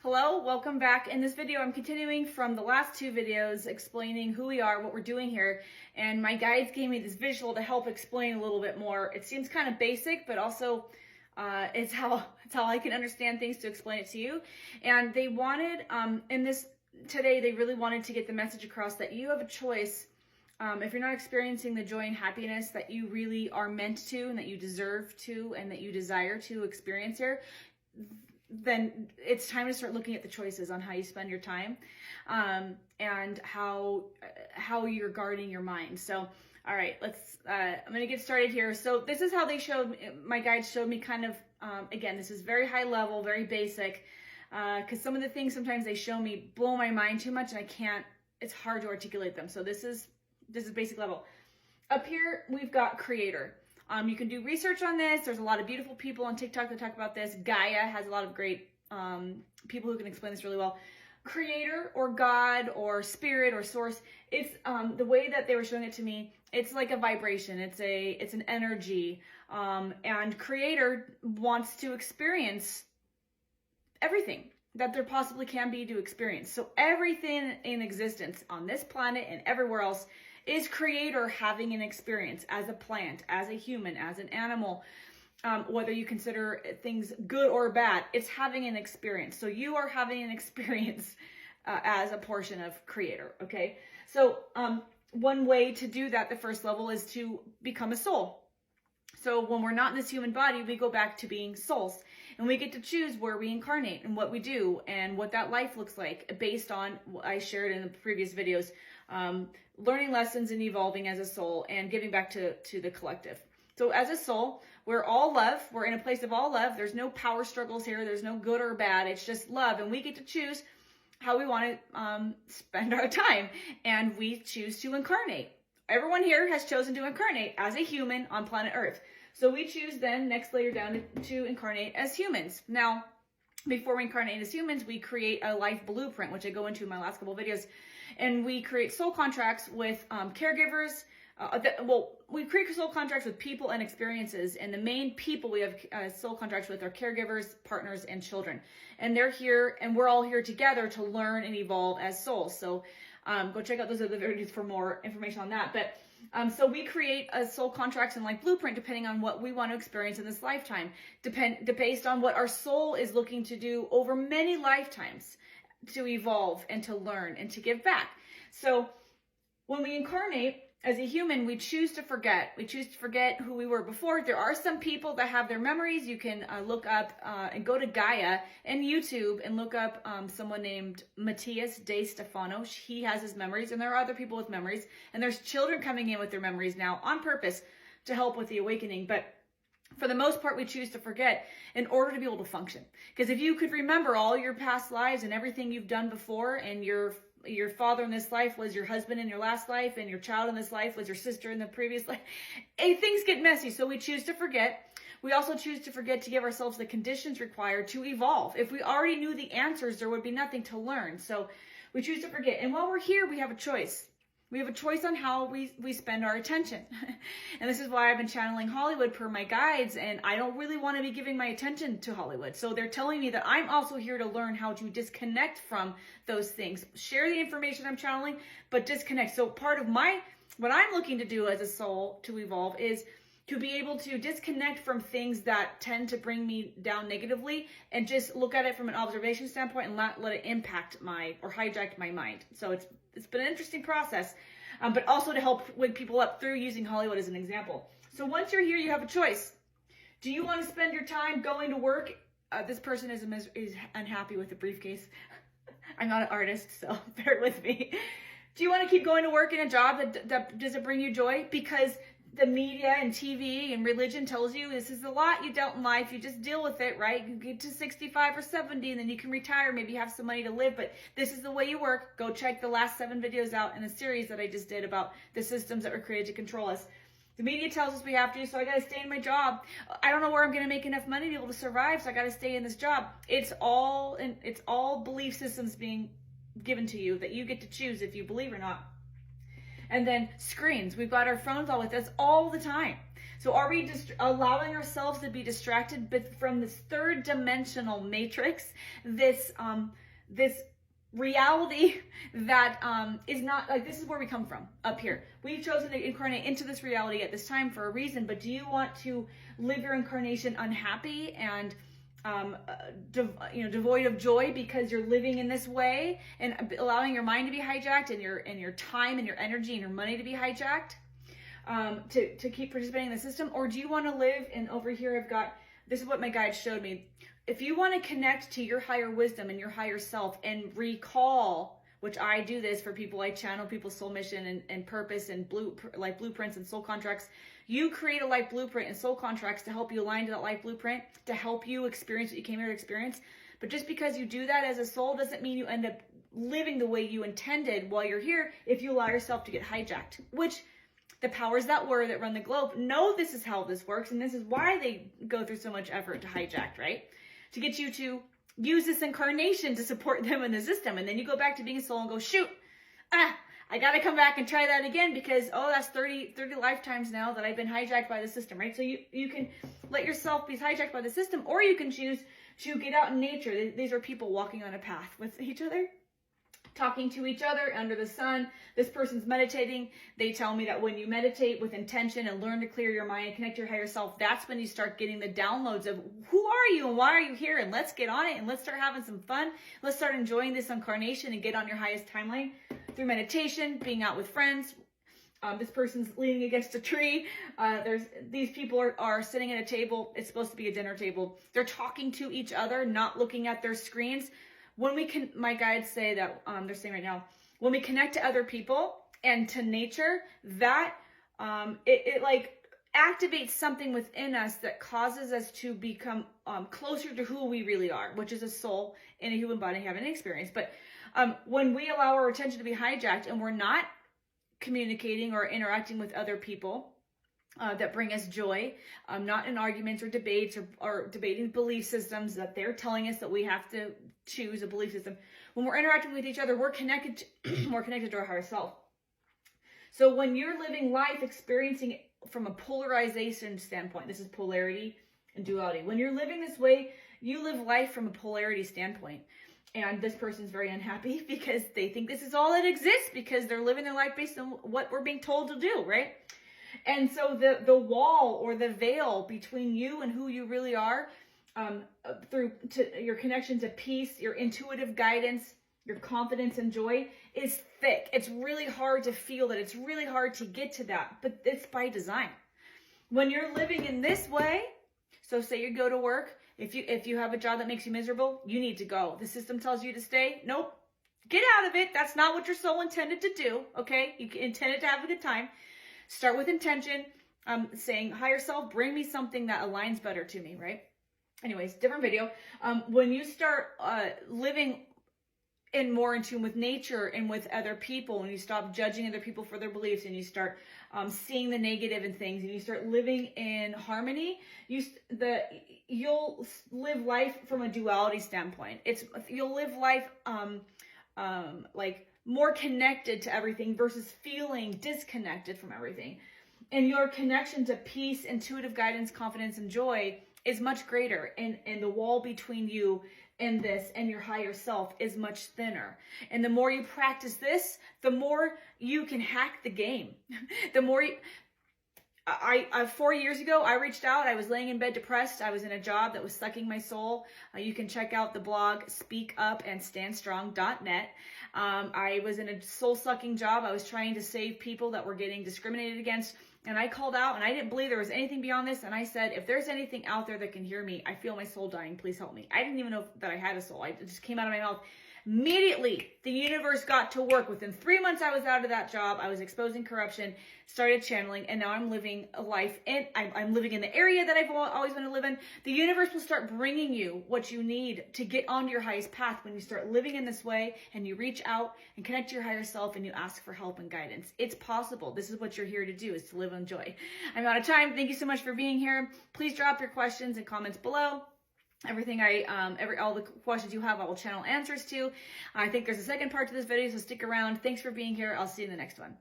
Hello, welcome back. In this video, I'm continuing from the last two videos explaining who we are, what we're doing here, and my guides gave me this visual to help explain a little bit more. It seems kind of basic, but also it's how I can understand things to explain it to you. And they wanted, today, they really wanted to get the message across that you have a choice. If you're not experiencing the joy and happiness that you really are meant to, and that you deserve to, and that you desire to experience here, then it's time to start looking at the choices on how you spend your time, and how you're guarding your mind. So, all right, I'm going to get started here. So this is how my guides showed me kind of, again, this is very high level, very basic, because some of the things sometimes they show me blow my mind too much and it's hard to articulate them. So this is basic level. Up here, we've got creator. You can do research on this. There's a lot of beautiful people on TikTok that talk about this. Gaia has a lot of great people who can explain this really well. Creator or God or spirit or source, it's the way that they were showing it to me, it's like a vibration. It's an energy. And creator wants to experience everything that there possibly can be to experience. So everything in existence on this planet and everywhere else is creator having an experience as a plant, as a human, as an animal, whether you consider things good or bad, it's having an experience. So you are having an experience as a portion of creator, okay? So one way to do that, the first level, is to become a soul. So when we're not in this human body, we go back to being souls, and we get to choose where we incarnate and what we do and what that life looks like based on what I shared in the previous videos, learning lessons and evolving as a soul and giving back to the collective. So as a soul, we're all love. We're in a place of all love. There's no power struggles here. There's no good or bad. It's just love, and we get to choose how we want to spend our time, and we choose to incarnate. Everyone here has chosen to incarnate as a human on planet Earth. So we choose then, next layer down, to incarnate as humans. Now, before we incarnate as humans, we create a life blueprint, which I go into in my last couple of videos. And we create soul contracts with caregivers. We create soul contracts with people and experiences. And the main people we have soul contracts with are caregivers, partners, and children. And they're here, and we're all here together to learn and evolve as souls. So go check out those other videos for more information on that. But so we create a soul contracts and like blueprint depending on what we want to experience in this lifetime, based on what our soul is looking to do over many lifetimes to evolve and to learn and to give back. So when we incarnate as a human, we choose to forget. We choose to forget who we were before. There are some people that have their memories. You can look up and go to Gaia and YouTube and look up someone named Matthias De Stefano. He has his memories, and there are other people with memories. And there's children coming in with their memories now on purpose to help with the awakening. But for the most part, we choose to forget in order to be able to function. Because if you could remember all your past lives and everything you've done before, and your father in this life was your husband in your last life, and your child in this life was your sister in the previous life, things get messy. So we choose to forget. We also choose to forget to give ourselves the conditions required to evolve. If we already knew the answers, there would be nothing to learn. So we choose to forget. And while we're here, we have a choice. We have a choice on how we spend our attention. And this is why I've been channeling Hollywood per my guides, and I don't really want to be giving my attention to Hollywood. So they're telling me that I'm also here to learn how to disconnect from those things. Share the information I'm channeling, but disconnect. So part of what I'm looking to do as a soul to evolve is to be able to disconnect from things that tend to bring me down negatively and just look at it from an observation standpoint and not let it impact or hijack my mind. So it's been an interesting process, but also to help wake people up through using Hollywood as an example. So once you're here, you have a choice. Do you want to spend your time going to work? This person is unhappy with the briefcase. I'm not an artist, so bear with me. Do you want to keep going to work in a job that doesn't bring you joy? Because the media and TV and religion tells you this is a lot you dealt in life. You just deal with it, right? You get to 65 or 70 and then you can retire, maybe have some money to live, but this is the way you work. Go check the last 7 videos out in a series that I just did about the systems that were created to control us. The media tells us we have to, so I got to stay in my job. I don't know where I'm going to make enough money to be able to survive, so I got to stay in this job. It's all belief systems being given to you that you get to choose if you believe or not. And then screens. We've got our phones all with us all the time. So are we just allowing ourselves to be distracted but from this third dimensional matrix, this reality that is not, like, this is where we come from, up here. We've chosen to incarnate into this reality at this time for a reason, but do you want to live your incarnation unhappy and devoid of joy because you're living in this way and allowing your mind to be hijacked and your time and your energy and your money to be hijacked to keep participating in the system? Or do you want to live, and over here I've got, this is what my guide showed me. If you want to connect to your higher wisdom and your higher self and recall, which I do this for people, I channel people's soul mission and purpose and life blueprints and soul contracts. You create a life blueprint and soul contracts to help you align to that life blueprint, to help you experience what you came here to experience. But just because you do that as a soul doesn't mean you end up living the way you intended while you're here if you allow yourself to get hijacked, which the powers that were that run the globe know this is how this works, and this is why they go through so much effort to hijack, right? To get you to use this incarnation to support them in the system. And then you go back to being a soul and go, shoot, I got to come back and try that again because, oh, that's 30 lifetimes now that I've been hijacked by the system, right? So you can let yourself be hijacked by the system, or you can choose to get out in nature. These are people walking on a path with each other, talking to each other under the sun. This person's meditating. They tell me that when you meditate with intention and learn to clear your mind and connect to your higher self, that's when you start getting the downloads of who are you and why are you here, and let's get on it and let's start having some fun. Let's start enjoying this incarnation and get on your highest timeline through meditation, being out with friends. This person's leaning against a tree. These people are sitting at a table. It's supposed to be a dinner table. They're talking to each other, not looking at their screens. When we can, my guides say that, they're saying right now, when we connect to other people and to nature, that it like activates something within us that causes us to become closer to who we really are, which is a soul in a human body having an experience. But when we allow our attention to be hijacked and we're not communicating or interacting with other people that bring us joy, not in arguments or debates or debating belief systems that they're telling us that we have to choose a belief system. When we're interacting with each other, we're connected to our higher self. So when you're living life, experiencing it from a polarization standpoint, this is polarity and duality. When you're living this way, you live life from a polarity standpoint. And this person's very unhappy because they think this is all that exists because they're living their life based on what we're being told to do, right? And so the wall or the veil between you and who you really are, through to your connection to peace, your intuitive guidance, your confidence and joy, is thick. It's really hard to feel that. It's really hard to get to that, but it's by design. When you're living in this way, so say you go to work, if you have a job that makes you miserable, you need to go. The system tells you to stay. Nope. Get out of it. That's not what your soul intended to do, okay? You intended to have a good time. Start with intention, saying, higher self, bring me something that aligns better to me, right? Anyways, different video. When you start living more in tune with nature and with other people, when you stop judging other people for their beliefs and you start seeing the negative in things and you start living in harmony, you'll live life from a duality standpoint. You'll live life like more connected to everything versus feeling disconnected from everything. And your connection to peace, intuitive guidance, confidence, and joy is much greater. And the wall between you and this and your higher self is much thinner. And the more you practice this, the more you can hack the game. The more you... 4 years ago, I reached out. I was laying in bed depressed. I was in a job that was sucking my soul. You can check out the blog speakupandstandstrong.net. I was in a soul-sucking job. I was trying to save people that were getting discriminated against. And I called out, and I didn't believe there was anything beyond this. And I said, if there's anything out there that can hear me, I feel my soul dying. Please help me. I didn't even know that I had a soul. It just came out of my mouth. Immediately, the universe got to work. Within 3 months, I was out of that job. I was exposing corruption, started channeling, and now I'm living a life. And I'm living in the area that I've always wanted to live in. The universe will start bringing you what you need to get onto your highest path when you start living in this way and you reach out and connect to your higher self and you ask for help and guidance. It's possible. This is what you're here to do, is to live in joy. I'm out of time. Thank you so much for being here. Please drop your questions and comments below. Everything all the questions you have, I will channel answers to. I think there's a second part to this video, so stick around. Thanks for being here. I'll see you in the next one.